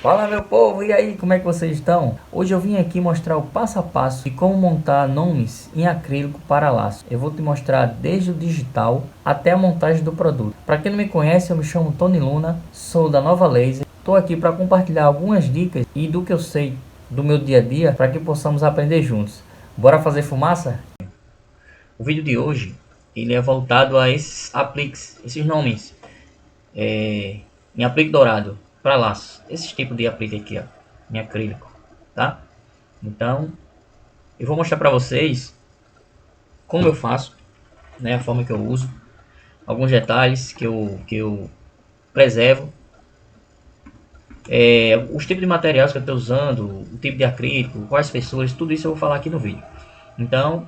Fala meu povo, e aí, como é que vocês estão? Hoje eu vim aqui mostrar o passo a passo de como montar nomes em acrílico para laço. Eu vou te mostrar desde o digital até a montagem do produto. Para quem não me conhece, eu me chamo Tony Luna, sou da Nova Laser. Estou aqui para compartilhar algumas dicas e do que eu sei do meu dia a dia para que possamos aprender juntos. Bora fazer fumaça? O vídeo de hoje ele é voltado a esses apliques, esses nomes em aplique dourado para laço, esse tipo de aplique aqui, ó, em acrílico, tá? Então, eu vou mostrar para vocês como eu faço, né, a forma que eu uso, alguns detalhes que eu preservo, os tipos de materiais que eu estou usando, o tipo de acrílico, quais espessuras, tudo isso eu vou falar aqui no vídeo. Então,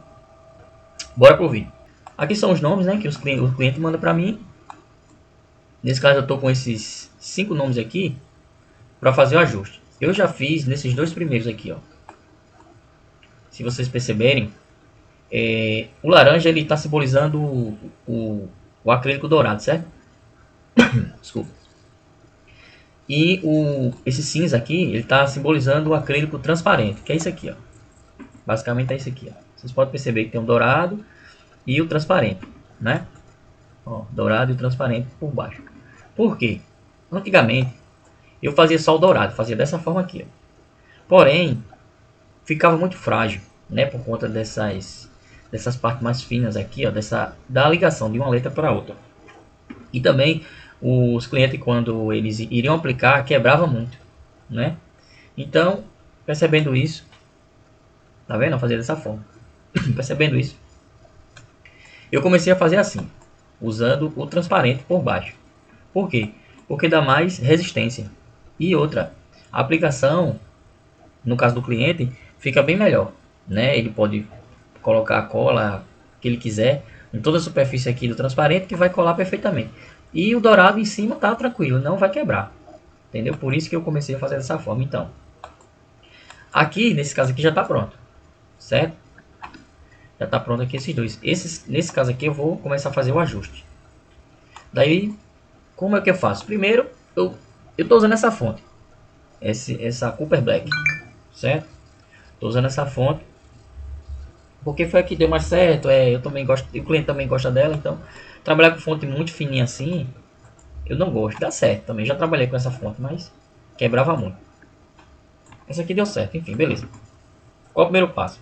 bora pro vídeo. Aqui são os nomes, né, que o cliente manda para mim. Nesse caso eu estou com esses 5 nomes aqui para fazer o ajuste. Eu já fiz nesses dois primeiros aqui, ó. Se vocês perceberem, o laranja ele está simbolizando o acrílico dourado, certo? Desculpa. E esse cinza aqui, ele está simbolizando o acrílico transparente, que é isso aqui, ó. Basicamente é isso aqui, ó. Vocês podem perceber que tem o dourado e o transparente, né? Ó, dourado e transparente por baixo. Por quê? Antigamente eu fazia só o dourado, fazia dessa forma aqui, ó. Porém, ficava muito frágil, né? Por conta dessas partes mais finas aqui, ó, da ligação de uma letra para outra. E também os clientes, quando eles iriam aplicar, quebrava muito, né? Então, percebendo isso, tá vendo? Fazer dessa forma. Percebendo isso, eu comecei a fazer assim, usando o transparente por baixo. Por quê? Porque dá mais resistência. E outra, a aplicação, no caso do cliente, fica bem melhor, né? Ele pode colocar a cola que ele quiser em toda a superfície aqui do transparente que vai colar perfeitamente. E o dourado em cima tá tranquilo, não vai quebrar. Entendeu? Por isso que eu comecei a fazer dessa forma. Então, aqui, nesse caso aqui já está pronto, certo? Já está pronto aqui esses dois. Nesse caso aqui eu vou começar a fazer o ajuste. Daí, como é que eu faço? Primeiro, eu estou usando essa fonte. Essa Cooper Black, certo? Estou usando essa fonte porque foi a que deu mais certo. Eu também gosto, o cliente também gosta dela, então trabalhar com fonte muito fininha assim, eu não gosto. Dá certo também. Já trabalhei com essa fonte, mas quebrava muito. Essa aqui deu certo, enfim, beleza. Qual é o primeiro passo?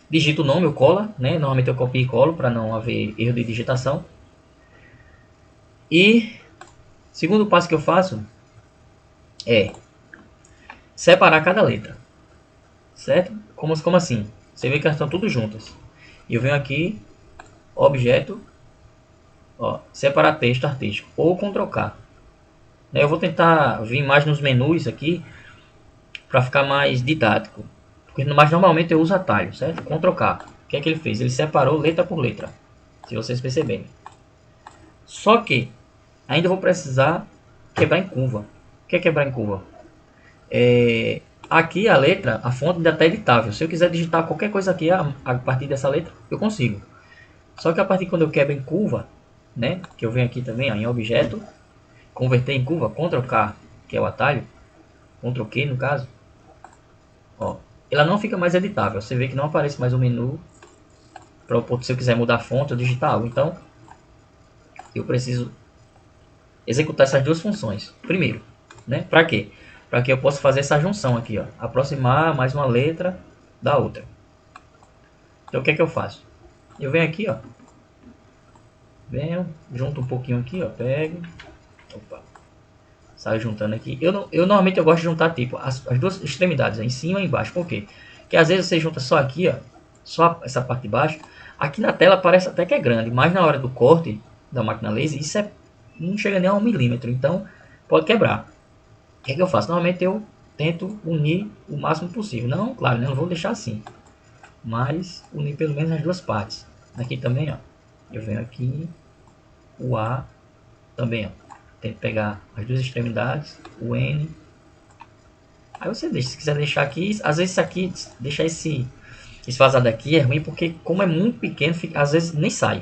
Digito o nome, eu cola, né? Normalmente eu copio e colo para não haver erro de digitação. E segundo passo que eu faço é separar cada letra, certo? Como assim? Você vê que elas estão tudo juntas. E eu venho aqui, objeto, ó, separar texto artístico ou Ctrl K. Eu vou tentar vir mais nos menus aqui para ficar mais didático. Mas normalmente eu uso atalho, certo? Ctrl K. O que é que ele fez? Ele separou letra por letra, se vocês perceberem. Só que ainda vou precisar quebrar em curva. O que é quebrar em curva? Aqui a letra, a fonte ainda está editável. Se eu quiser digitar qualquer coisa aqui a partir dessa letra, eu consigo. Só que a partir de quando eu quebro em curva, né? Que eu venho aqui também, ó, em objeto, converter em curva, Ctrl K, que é o atalho, Ctrl Q no caso, ó, ela não fica mais editável. Você vê que não aparece mais o menu para se eu quiser mudar a fonte ou digitar algo. Então, eu preciso executar essas duas funções. Primeiro, né? Para quê? Para que eu possa fazer essa junção aqui, ó, aproximar mais uma letra da outra. Então, o que é que eu faço? Eu venho aqui, ó, venho, junto um pouquinho aqui, ó, pego, opa, saio juntando aqui. Eu normalmente eu gosto de juntar tipo as duas extremidades, em cima e embaixo. Por quê? Porque às vezes você junta só aqui, ó, só essa parte de baixo. Aqui na tela parece até que é grande, mas na hora do corte da máquina laser, isso não chega nem a 1 milímetro, então pode quebrar. O que é que eu faço? Normalmente eu tento unir o máximo possível. Não, claro, não vou deixar assim, mas unir pelo menos as duas partes. Aqui também, ó, eu venho aqui, o A também, ó. Tem que pegar as duas extremidades, o N. Aí você deixa, se quiser deixar aqui, às vezes isso aqui, deixar esse vazado aqui é ruim porque como é muito pequeno, fica, às vezes nem sai,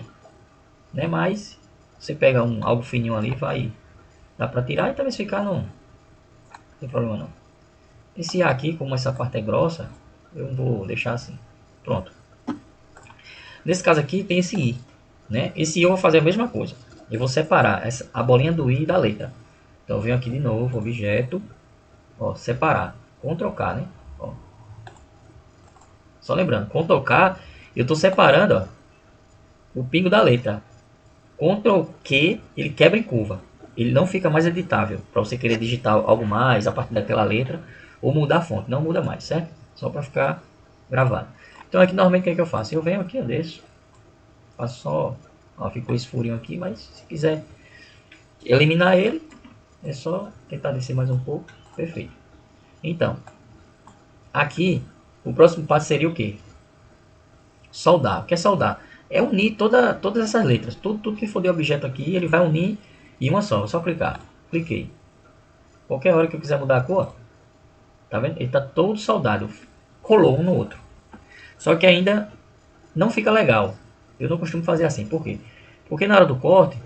né? Mas você pega algo fininho ali, vai, dá pra tirar e talvez ficar tem problema não. Esse A aqui, como essa parte é grossa, eu vou deixar assim. Pronto. Nesse caso aqui tem esse I, né? Esse I eu vou fazer a mesma coisa. Eu vou separar a bolinha do I da letra. Então eu venho aqui de novo, objeto, ó, separar, Ctrl K, né? Ó. Só lembrando, Ctrl K, eu estou separando, ó, o pingo da letra. Ctrl Q, ele quebra em curva. Ele não fica mais editável para você querer digitar algo mais a partir daquela letra ou mudar a fonte. Não muda mais, certo? Só para ficar gravado. Então aqui normalmente o que é que eu faço? Eu venho aqui, eu deixo. Faço só... Ó, ficou esse furinho aqui, mas se quiser eliminar ele, é só tentar descer mais um pouco. Perfeito. Então, aqui, o próximo passo seria o quê? Soldar. O que é soldar? É unir todas essas letras. Tudo que for de objeto aqui, ele vai unir em uma só. É só clicar. Cliquei. Qualquer hora que eu quiser mudar a cor, tá vendo? Ele está todo soldado. Colou um no outro. Só que ainda não fica legal. Eu não costumo fazer assim. Por quê? Porque na hora do corte,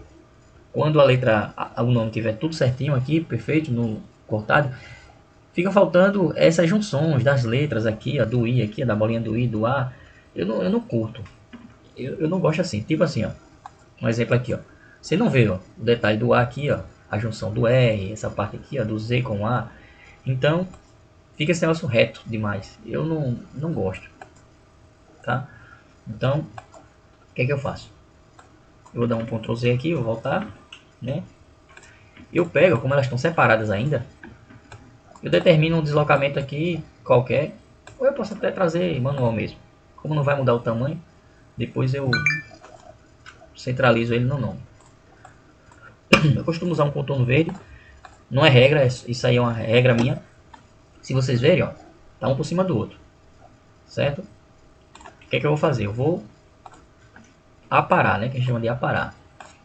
quando a letra, o nome tiver tudo certinho aqui, perfeito, no cortado, fica faltando essas junções das letras aqui, ó, do I aqui, da bolinha do I, do A. Eu não curto. Eu não gosto assim. Tipo assim, ó. Um exemplo aqui, ó. Você não vê, ó, o detalhe do A aqui, ó. A junção do R, essa parte aqui, ó, do Z com o A. Então, fica esse negócio reto demais. Eu não gosto. Tá? Então, o que é que eu faço? Eu vou dar um Ctrl Z aqui, vou voltar, né? Eu pego, como elas estão separadas ainda, eu determino um deslocamento aqui qualquer, ou eu posso até trazer manual mesmo. Como não vai mudar o tamanho, depois eu centralizo ele no nome. Eu costumo usar um contorno verde, não é regra, isso aí é uma regra minha. Se vocês verem, ó, tá um por cima do outro, certo? O que é que eu vou fazer? Eu vou aparar, né? Que a gente chama de aparar.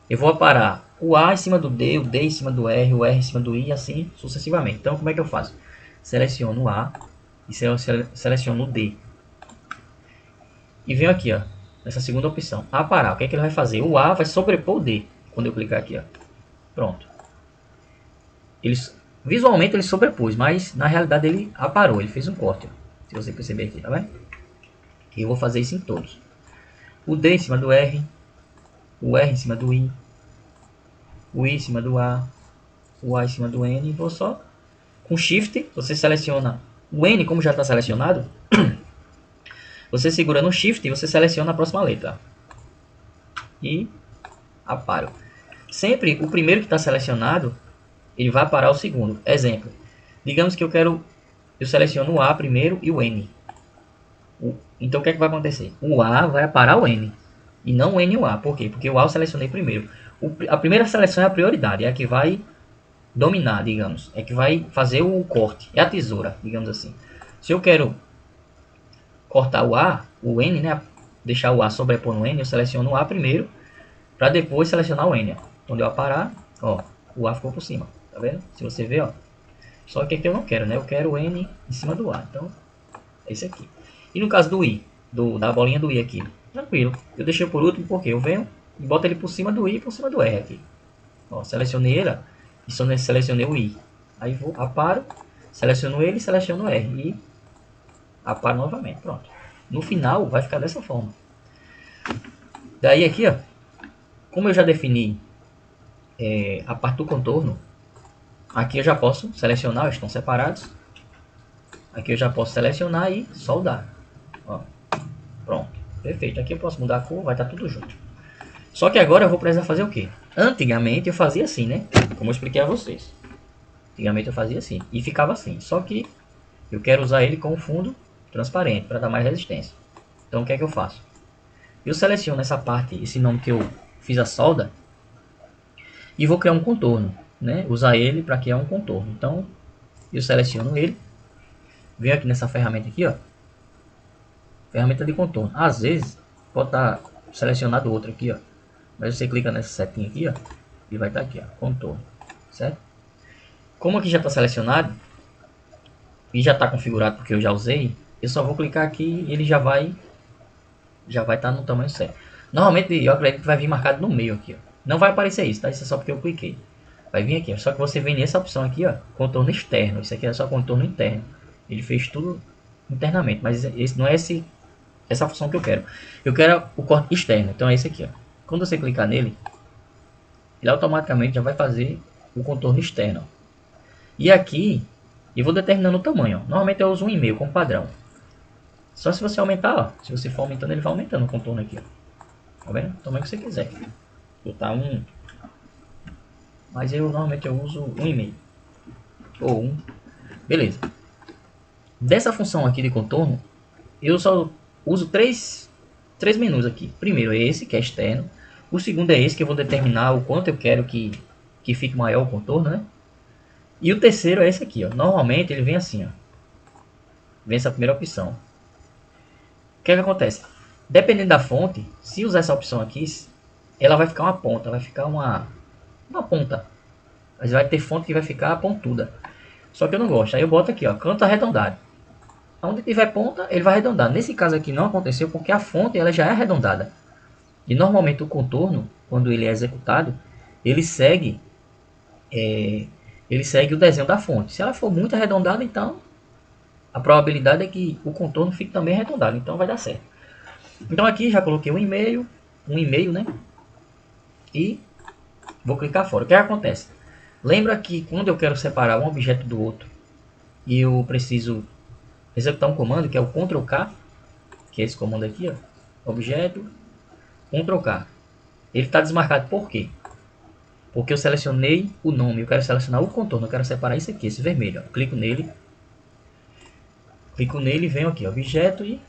Eu vou aparar o A em cima do D, o D em cima do R, o R em cima do I, assim sucessivamente. Então, como é que eu faço? Seleciono o A e seleciono o D. E venho aqui, ó, nessa segunda opção, aparar. O que é que ele vai fazer? O A vai sobrepor o D, quando eu clicar aqui, ó. Pronto. Visualmente ele sobrepôs, mas na realidade ele aparou, ele fez um corte, ó, se você perceber aqui, tá vendo? E eu vou fazer isso em todos. O D em cima do R, o R em cima do I, o I em cima do A, o A em cima do N, e vou só com Shift, você seleciona o N, como já está selecionado, você segura no Shift e você seleciona a próxima letra. E aparo. Sempre o primeiro que está selecionado, ele vai parar o segundo. Exemplo, digamos que eu seleciono o A primeiro e o N. Então o que é que vai acontecer? O A vai parar o N e não o N e o A. Por quê? Porque o A eu selecionei primeiro. A primeira seleção é a prioridade, é a que vai dominar, digamos. É que vai fazer o corte. É a tesoura, digamos assim. Se eu quero cortar o A, o N, né? Deixar o A sobrepor no N, eu seleciono o A primeiro, para depois selecionar o N. Ó. Quando eu aparar, ó, o A ficou por cima. Tá vendo? Se você ver, ó. Só que aqui eu não quero, né? Eu quero o N em cima do A. Então, é esse aqui. E no caso do I, da bolinha do I aqui, tranquilo. Eu deixei por último porque eu venho e boto ele por cima do I e por cima do R aqui. Ó, selecionei ele, ó, e só selecionei o I. Aí vou, aparo, seleciono ele e seleciono o R. E aparo novamente, pronto. No final vai ficar dessa forma. Daí aqui, ó, como eu já defini a parte do contorno, aqui eu já posso selecionar, estão separados. Aqui eu já posso selecionar e soldar. Ó, pronto, perfeito. Aqui eu posso mudar a cor, vai estar tudo junto. Só que agora eu vou precisar fazer o quê? Antigamente eu fazia assim, né? Como eu expliquei a vocês. Antigamente eu fazia assim e ficava assim. Só que eu quero usar ele com fundo transparente para dar mais resistência. Então o que é que eu faço? Eu seleciono essa parte, esse nome que eu fiz a solda, e vou criar um contorno, né? Usar ele para criar um contorno. Então eu seleciono ele, venho aqui nessa ferramenta aqui, ó, ferramenta de contorno. Às vezes pode estar selecionado outro aqui, ó, mas você clica nessa setinha aqui, ó, e vai estar aqui, ó, contorno, certo? Como aqui já está selecionado e já está configurado porque eu já usei, eu só vou clicar aqui e ele já vai estar no tamanho certo. Normalmente eu acredito que vai vir marcado no meio aqui, ó. Não vai aparecer isso, tá? Isso é só porque eu cliquei. Vai vir aqui, ó. Só que você vem nessa opção aqui, ó, contorno externo. Isso aqui é só contorno interno. Ele fez tudo internamente, mas esse não é essa função que eu quero. Eu quero o corte externo, então é esse aqui, ó. Quando você clicar nele, ele automaticamente já vai fazer o contorno externo. E aqui, eu vou determinando o tamanho, ó. Normalmente eu uso 1,5 como padrão. Só se você aumentar, ó. Se você for aumentando, ele vai aumentando o contorno aqui, ó. Tá vendo? O tamanho que você quiser. Botar 1. Mas eu normalmente eu uso 1,5. Ou 1. Beleza. Dessa função aqui de contorno, eu só uso três menus aqui. Primeiro é esse, que é externo. O segundo é esse, que eu vou determinar o quanto eu quero que fique maior o contorno, né? E o terceiro é esse aqui, ó. Normalmente ele vem assim, ó. Vem essa primeira opção. O que é que acontece? Dependendo da fonte, se usar essa opção aqui, ela vai ficar uma ponta, vai ficar uma ponta. Mas vai ter fonte que vai ficar pontuda. Só que eu não gosto. Aí eu boto aqui, ó, canto arredondado. Onde tiver ponta, ele vai arredondar. Nesse caso aqui não aconteceu porque a fonte ela já é arredondada. E normalmente o contorno, quando ele é executado, ele segue o desenho da fonte. Se ela for muito arredondada, então a probabilidade é que o contorno fique também arredondado. Então vai dar certo. Então aqui já coloquei um e-mail, né? E vou clicar fora. O que acontece? Lembra que quando eu quero separar um objeto do outro e eu preciso executar um comando que é o Ctrl K, que é esse comando aqui, ó, objeto, Ctrl K. Ele está desmarcado por quê? Porque eu selecionei o nome, eu quero selecionar o contorno, eu quero separar isso aqui, esse vermelho, ó. Clico nele, venho aqui, objeto e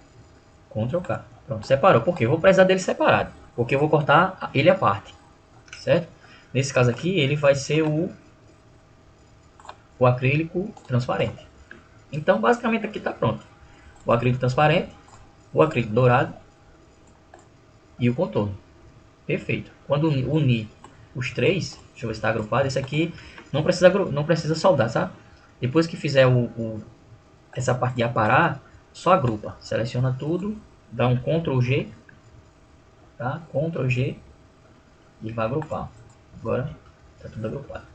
Ctrl K. Pronto, separou. Por quê? Eu vou precisar dele separado, porque eu vou cortar ele à parte, certo? Nesse caso aqui, ele vai ser o acrílico transparente. Então, basicamente aqui está pronto. O acrílico transparente, o acrílico dourado e o contorno. Perfeito. Quando unir os três, deixa eu ver se está agrupado. Esse aqui não precisa soldar, sabe? Depois que fizer essa parte de aparar, só agrupa. Seleciona tudo, dá um Ctrl G, tá? Ctrl G e vai agrupar. Agora está tudo agrupado.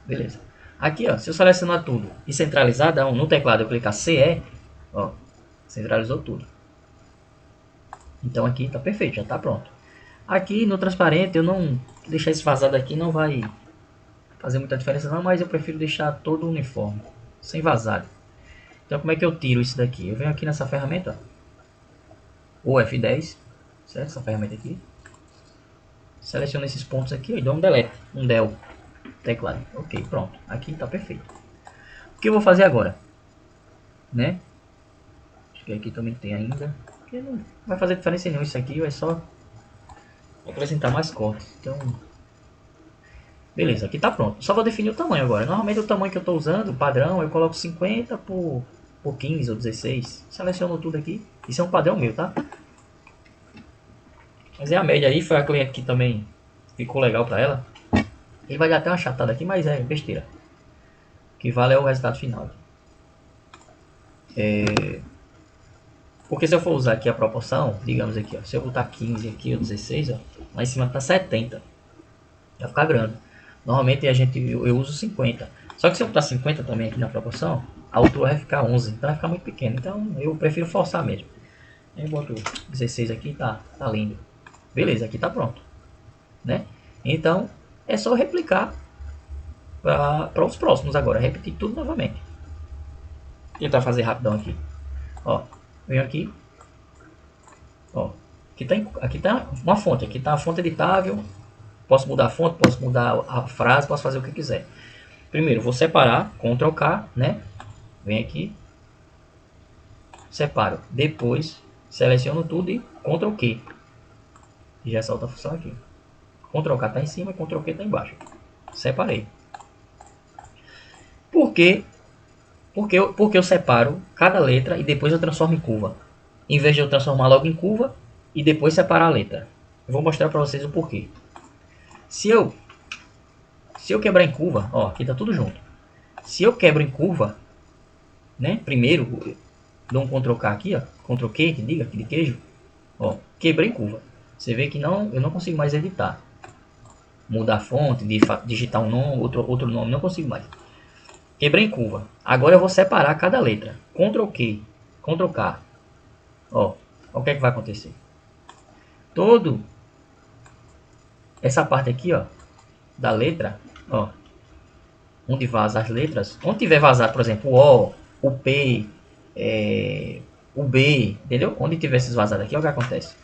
Beleza. Aqui, ó, se eu selecionar tudo e centralizar, no teclado eu clicar CE, ó, centralizou tudo. Então aqui está perfeito, já está pronto. Aqui no transparente eu não deixar esse vazado aqui, não vai fazer muita diferença não, mas eu prefiro deixar todo uniforme, sem vazado. Então como é que eu tiro isso daqui? Eu venho aqui nessa ferramenta, ó, o F10, certo? Essa ferramenta aqui. Seleciono esses pontos aqui e dou um delete, um del. Teclado. Ok, pronto. Aqui está perfeito. O que eu vou fazer agora? Né? Acho que aqui também tem ainda. Porque não vai fazer diferença nenhuma isso aqui. Vai só acrescentar mais cortes. Então, beleza. Aqui está pronto. Só vou definir o tamanho agora. Normalmente o tamanho que eu estou usando, o padrão, eu coloco 50 por 15 ou 16. Seleciono tudo aqui. Isso é um padrão meu, tá? Mas é a média aí. Foi a cliente que também ficou legal para ela. Ele vai dar até uma chatada aqui, mas é besteira. O que vale é o resultado final. Porque se eu for usar aqui a proporção, digamos aqui, ó, se eu botar 15 aqui ou 16, ó, lá em cima tá 70. Vai ficar grande. Normalmente eu uso 50. Só que se eu botar 50 também aqui na proporção, a altura vai ficar 11. Então vai ficar muito pequeno. Então eu prefiro forçar mesmo. Aí eu boto 16 aqui, tá lindo. Beleza, aqui tá pronto. Né? Então é só replicar para os próximos agora. Repetir tudo novamente. Vou tentar fazer rapidão aqui. Ó, venho aqui. Ó, aqui tá uma fonte. Aqui tá a fonte editável. Posso mudar a fonte, posso mudar a frase, posso fazer o que quiser. Primeiro, vou separar, Ctrl K, né? Vem aqui. Separo. Depois, seleciono tudo e Ctrl Q. E já solta a função aqui. Ctrl K está em cima e Ctrl Q está embaixo. Separei. Por quê? Porque eu separo cada letra e depois eu transformo em curva. Em vez de eu transformar logo em curva e depois separar a letra. Eu vou mostrar para vocês o porquê. Se eu quebrar em curva, ó, aqui tá tudo junto. Se eu quebro em curva, né? Primeiro, dou um Ctrl K aqui, ó. Ctrl Q, que diga, aqui de queijo. Ó, quebrei em curva. Você vê que eu não consigo mais editar. mudar a fonte, de digitar um nome, outro nome, não consigo mais. Quebrei em curva. Agora eu vou separar cada letra. Ctrl Q, Ctrl K. Ó, o que é que vai acontecer? Todo essa parte aqui, ó, da letra, ó, onde vaza as letras, onde tiver vazado, por exemplo, o O, o P, o B, entendeu? Onde tiver esses vazados aqui, olha o que acontece.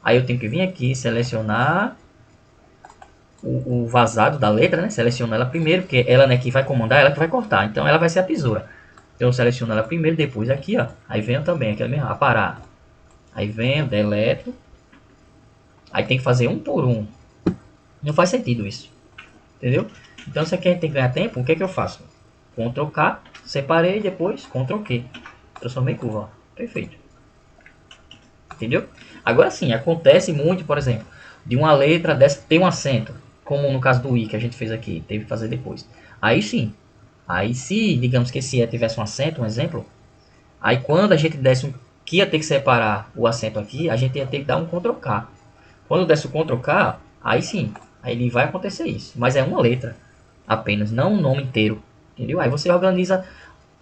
Aí eu tenho que vir aqui, selecionar o vazado da letra, né? Seleciono ela primeiro, porque ela, né, que vai comandar, ela que vai cortar. Então ela vai ser a tesoura. Então eu seleciono ela primeiro, depois aqui, ó. Aí venho também, aqui mesmo, aparar. Aí venho, deleto. Aí tem que fazer um por um. Não faz sentido isso. Entendeu? Então se aqui a gente tem que ganhar tempo, o que é que eu faço? Ctrl K, separei, depois Ctrl Q. Transformei em curva, ó. Perfeito. Entendeu? Agora sim, acontece muito, por exemplo, de uma letra dessa ter um acento, como no caso do I que a gente fez aqui, teve que fazer depois. Aí sim, aí se, digamos que esse E tivesse um acento, um exemplo, aí quando a gente desse que ia ter que separar o acento aqui, a gente ia ter que dar um Ctrl K. Quando desse o Ctrl K, aí sim, aí ele vai acontecer isso. Mas é uma letra apenas, não um nome inteiro. Entendeu? Aí você organiza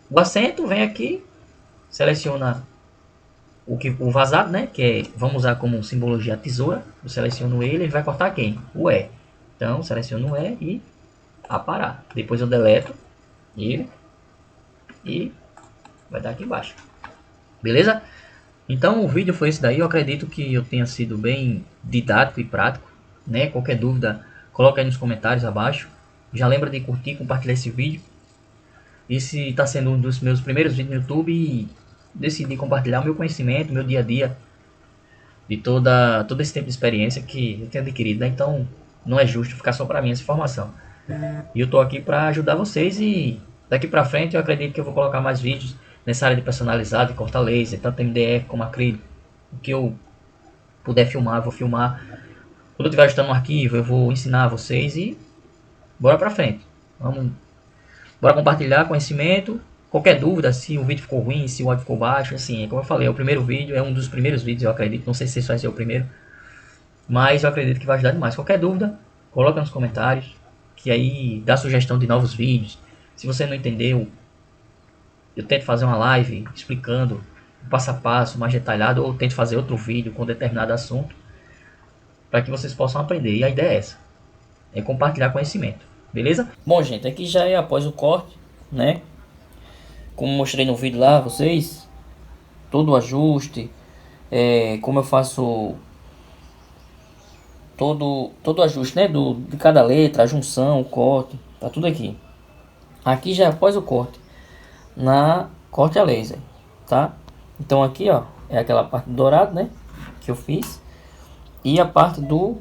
o acento, vem aqui, seleciona o vazado, né? Que é, vamos usar como simbologia a tesoura. Eu seleciono ele vai cortar quem? O E. Então, seleciono o E e aparar. Depois eu deleto ele e vai dar aqui embaixo. Beleza? Então o vídeo foi esse daí. Eu acredito que eu tenha sido bem didático e prático, né? Qualquer dúvida, coloca aí nos comentários abaixo. Já lembra de curtir, compartilhar esse vídeo. Esse está sendo um dos meus primeiros vídeos no YouTube e decidi compartilhar o meu conhecimento, meu dia a dia, de todo esse tempo de experiência que eu tenho adquirido, né? Então não é justo ficar só para mim essa informação. E eu tô aqui para ajudar vocês e daqui para frente eu acredito que eu vou colocar mais vídeos nessa área de personalizado, de cortar laser, tanto MDF como acrílico. O que eu puder filmar, eu vou filmar. Quando eu estiver ajustando um arquivo, eu vou ensinar vocês e bora para frente. Bora compartilhar conhecimento. Qualquer dúvida, se o vídeo ficou ruim, se o áudio ficou baixo, assim, como eu falei, é o primeiro vídeo, é um dos primeiros vídeos, eu acredito. Não sei se vai ser o primeiro, mas eu acredito que vai ajudar demais. Qualquer dúvida, coloca nos comentários, que aí dá sugestão de novos vídeos. Se você não entendeu, eu tento fazer uma live explicando passo a passo, mais detalhado, ou tento fazer outro vídeo com determinado assunto, para que vocês possam aprender. E a ideia é essa, é compartilhar conhecimento, beleza? Bom, gente, aqui já é após o corte, né? Como mostrei no vídeo lá, vocês, todo o ajuste, como eu faço todo o ajuste, né, de cada letra, a junção, o corte, tá tudo aqui. Aqui já é após o corte, na corte a laser, tá? Então aqui, ó, é aquela parte do dourado, né, que eu fiz, e a parte do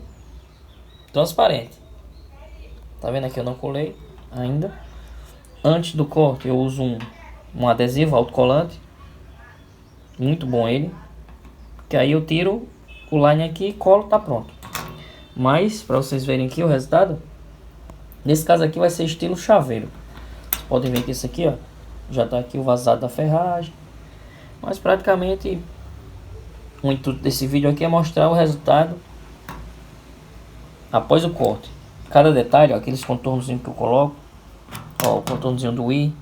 transparente. Tá vendo aqui, eu não colei ainda. Antes do corte eu uso um adesivo autocolante, muito bom ele, que aí eu tiro o line aqui e colo, tá pronto. Mas para vocês verem aqui o resultado, nesse caso aqui vai ser estilo chaveiro. Vocês podem ver que isso aqui, ó, já tá aqui o vazado da ferragem. Mas praticamente o intuito desse vídeo aqui é mostrar o resultado após o corte. Cada detalhe, ó, aqueles contornos que eu coloco, ó, o contornozinho do I,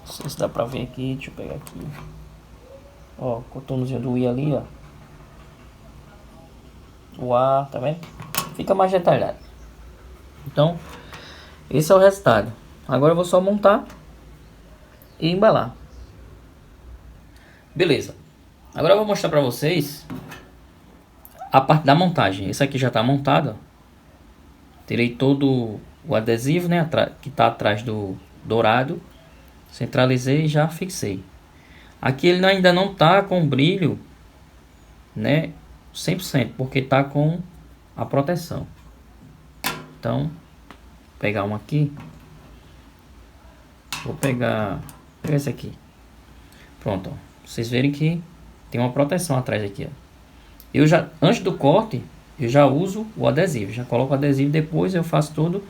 não sei se dá pra ver aqui, deixa eu pegar aqui, ó, o contornozinho do I ali, ó, o A, tá vendo? Fica mais detalhado. Então esse é o resultado. Agora eu vou só montar e embalar. Beleza. Agora eu vou mostrar pra vocês a parte da montagem. Esse aqui já está montado. Tirei todo o adesivo, né, que está atrás do dourado. Centralizei e já fixei. Aqui ele ainda não está com brilho, né, 100%, porque está com a proteção. Então, vou pegar um aqui. Vou pegar esse aqui. Pronto, ó. Vocês verem que tem uma proteção atrás aqui, ó. Eu já, antes do corte, eu já uso o adesivo. Já coloco o adesivo, depois eu faço todo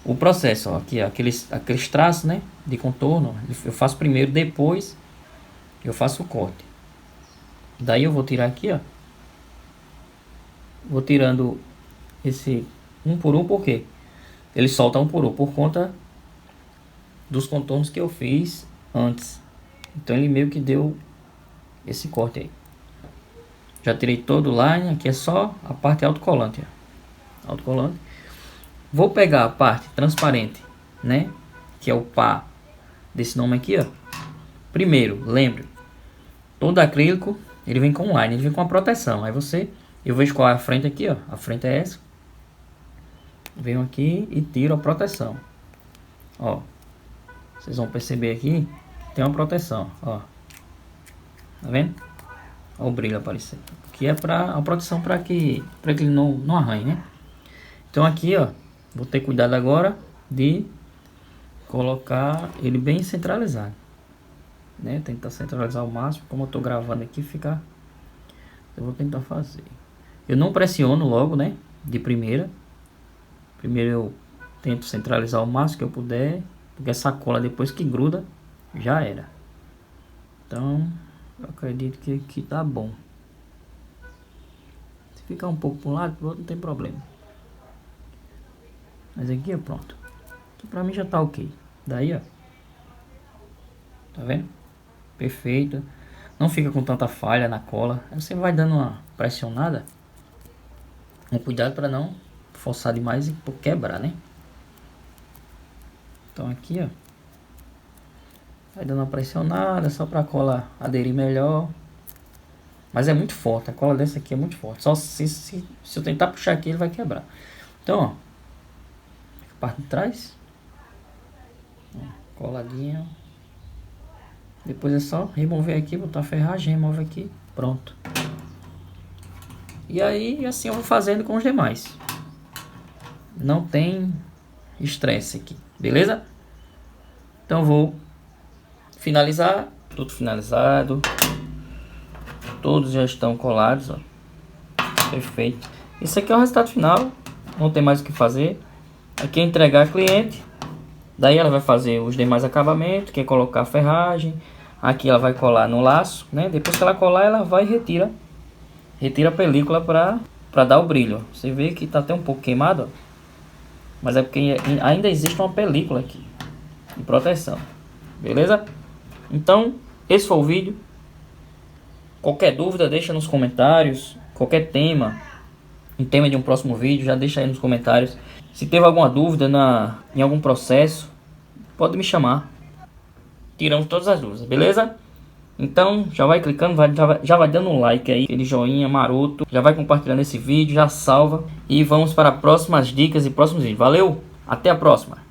o processo, ó. Aqui, ó, aqueles traços, né, de contorno. Eu faço primeiro, depois eu faço o corte. Daí eu vou tirar aqui, ó. Vou tirando Um por um, por quê? Ele solta um por um por conta dos contornos que eu fiz antes. Então ele meio que deu esse corte aí. Já tirei todo o line, aqui é só a parte autocolante, ó. Autocolante. Vou pegar a parte transparente, né? Que é o pá desse nome aqui, ó. Primeiro, lembre, todo acrílico ele vem com line, ele vem com a proteção. Aí eu vejo qual é a frente aqui, ó. A frente é essa. Venho aqui e tiro a proteção. Ó, vocês vão perceber aqui, tem uma proteção, ó. Tá vendo? Olha o brilho aparecendo. Que é para a proteção para que ele não arranhe, né? Então aqui, ó, vou ter cuidado agora de colocar ele bem centralizado, né? Tentar centralizar ao máximo. Como eu tô gravando aqui, eu vou tentar fazer. Eu não pressiono logo, né? De primeira. Primeiro eu tento centralizar o máximo que eu puder, porque essa cola depois que gruda já era. Então eu acredito que aqui tá bom. Se ficar um pouco para um lado, para o outro, não tem problema. Mas aqui é pronto. Aqui pra mim já tá ok. Daí, ó. Tá vendo? Perfeito. Não fica com tanta falha na cola. Aí você vai dando uma pressionada. Com cuidado para não forçar demais e quebrar, né? Então aqui, ó. Vai dando uma pressionada só pra cola aderir melhor. Mas é muito forte. A cola dessa aqui é muito forte. Só se eu tentar puxar aqui, ele vai quebrar. Então, ó. A parte de trás. Ó, coladinho. Depois é só remover aqui, botar a ferragem, remove aqui. Pronto. E aí, assim eu vou fazendo com os demais. Não tem estresse aqui. Beleza? Então vou finalizar. Tudo finalizado. Todos já estão colados, ó. Perfeito. Isso aqui é o resultado final. Não tem mais o que fazer. Aqui é entregar a cliente. Daí ela vai fazer os demais acabamentos, que é colocar a ferragem. Aqui ela vai colar no laço, né? Depois que ela colar, ela vai e retira a película para dar o brilho. Você vê que tá até um pouco queimado, ó. Mas é porque ainda existe uma película aqui de proteção. Beleza? Então, esse foi o vídeo. Qualquer dúvida, deixa nos comentários. Qualquer tema, um tema de um próximo vídeo, já deixa aí nos comentários. Se teve alguma dúvida em algum processo, pode me chamar. Tiramos todas as dúvidas, beleza? Então, já vai clicando, já vai dando um like aí, aquele joinha maroto. Já vai compartilhando esse vídeo, já salva. E vamos para próximas dicas e próximos vídeos. Valeu, até a próxima!